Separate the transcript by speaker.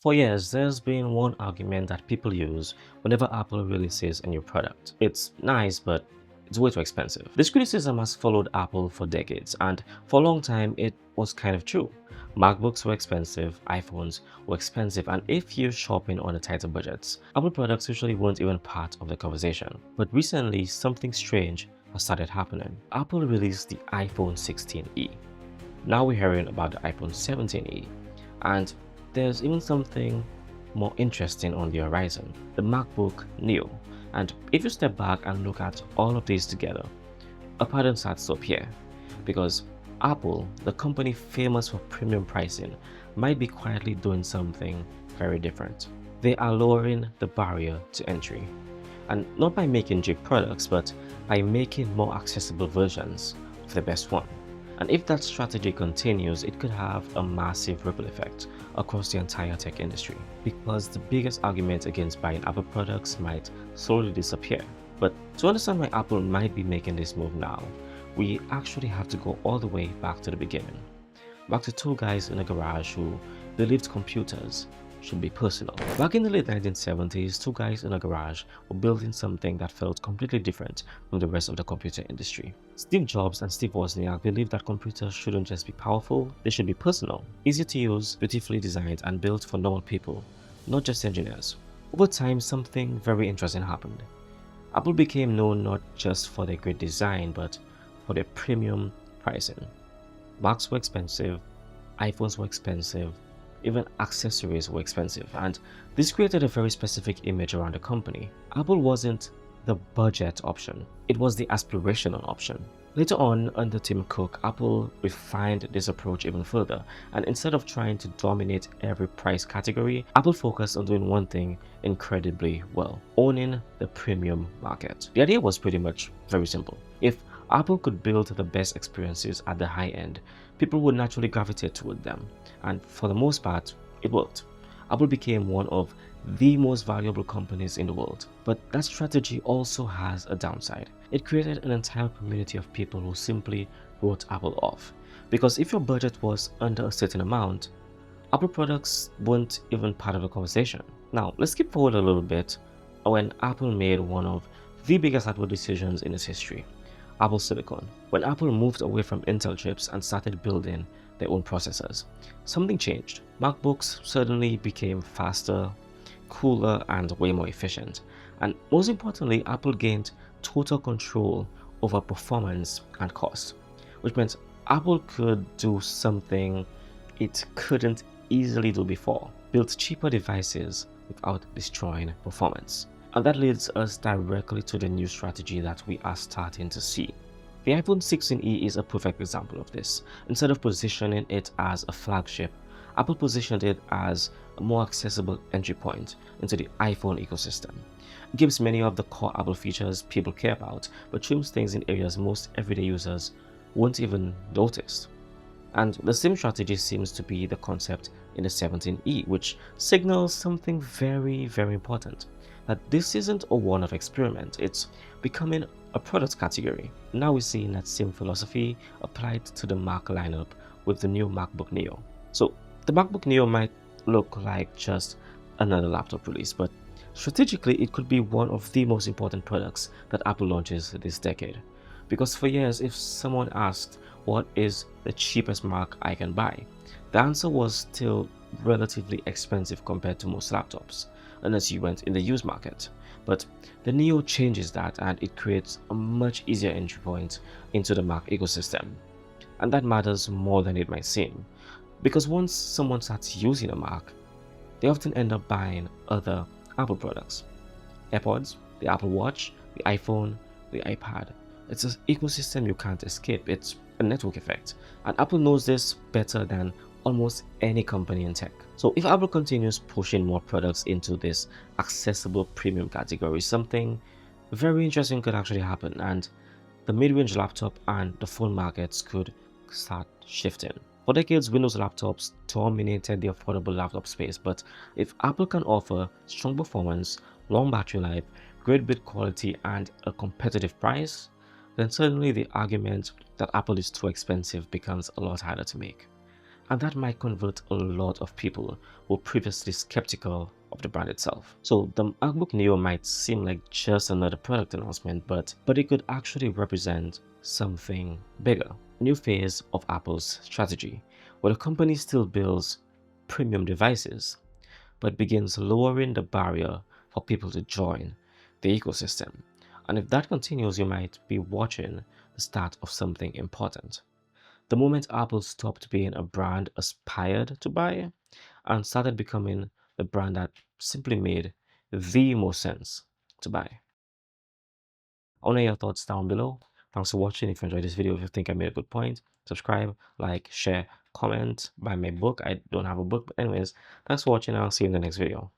Speaker 1: For years, there's been one argument that people use whenever Apple releases a new product. It's nice, but it's way too expensive. This criticism has followed Apple for decades, and for a long time, it was kind of true. MacBooks were expensive, iPhones were expensive, and if you're shopping on a tighter budgets, Apple products usually weren't even part of the conversation. But recently, something strange has started happening. Apple released the iPhone 16e. Now we're hearing about the iPhone 17e, and there's even something more interesting on the horizon, the MacBook Neo. And if you step back and look at all of these together, a pattern starts to appear, because Apple, the company famous for premium pricing, might be quietly doing something very different. They are lowering the barrier to entry, and not by making cheap products, but by making more accessible versions of the best one. And if that strategy continues, it could have a massive ripple effect across the entire tech industry, because the biggest argument against buying Apple products might slowly disappear. But to understand why Apple might be making this move now, we actually have to go all the way back to the beginning. Back to two guys in a garage who believed computers should be personal. Back in the late 1970s, two guys in a garage were building something that felt completely different from the rest of the computer industry. Steve Jobs and Steve Wozniak believed that computers shouldn't just be powerful, they should be personal, easy to use, beautifully designed, and built for normal people, not just engineers. Over time, something very interesting happened. Apple became known not just for their great design, but for their premium pricing. Macs were expensive, iPhones were expensive, even accessories were expensive, and this created a very specific image around the company. Apple wasn't the budget option, it was the aspirational option. Later on, under Tim Cook, Apple refined this approach even further, and instead of trying to dominate every price category, Apple focused on doing one thing incredibly well: owning the premium market. The idea was pretty much very simple. If Apple could build the best experiences at the high end, people would naturally gravitate toward them, and for the most part, it worked. Apple became one of the most valuable companies in the world. But that strategy also has a downside. It created an entire community of people who simply wrote Apple off. Because if your budget was under a certain amount, Apple products weren't even part of the conversation. Now, let's skip forward a little bit when Apple made one of the biggest hardware decisions in its history: Apple Silicon. When Apple moved away from Intel chips and started building their own processors, something changed. MacBooks suddenly became faster, cooler, and way more efficient. And most importantly, Apple gained total control over performance and cost, which meant Apple could do something it couldn't easily do before: build cheaper devices without destroying performance. And that leads us directly to the new strategy that we are starting to see. The iPhone 16e is a perfect example of this. Instead of positioning it as a flagship, Apple positioned it as a more accessible entry point into the iPhone ecosystem. It gives many of the core Apple features people care about, but trims things in areas most everyday users won't even notice. And the same strategy seems to be the concept in the 17e, which signals something very, very important: that this isn't a one-off experiment, it's becoming a product category. Now we're seeing that same philosophy applied to the Mac lineup with the new MacBook Neo. So the MacBook Neo might look like just another laptop release, but strategically it could be one of the most important products that Apple launches this decade. Because for years, if someone asked what is the cheapest Mac I can buy, the answer was still relatively expensive compared to most laptops, unless you went in the used market. But the Neo changes that, and it creates a much easier entry point into the Mac ecosystem. And that matters more than it might seem, because once someone starts using a Mac, they often end up buying other Apple products: AirPods, the Apple Watch, the iPhone, the iPad. It's an ecosystem you can't escape. It's a network effect, and Apple knows this better than almost any company in tech. So if Apple continues pushing more products into this accessible premium category, something very interesting could actually happen, and the mid-range laptop and the phone markets could start shifting. For decades, Windows laptops dominated the affordable laptop space, but if Apple can offer strong performance, long battery life, great build quality, and a competitive price, then suddenly the argument that Apple is too expensive becomes a lot harder to make. And that might convert a lot of people who were previously skeptical of the brand itself. So the MacBook Neo might seem like just another product announcement, but it could actually represent something bigger. A new phase of Apple's strategy, where the company still builds premium devices, but begins lowering the barrier for people to join the ecosystem. And if that continues, you might be watching the start of something important. The moment Apple stopped being a brand aspired to buy and started becoming the brand that simply made the most sense to buy. I want to hear your thoughts down below. Thanks for watching. If you enjoyed this video, if you think I made a good point, subscribe, like, share, comment, buy my book. I don't have a book, but anyways, thanks for watching. I'll see you in the next video.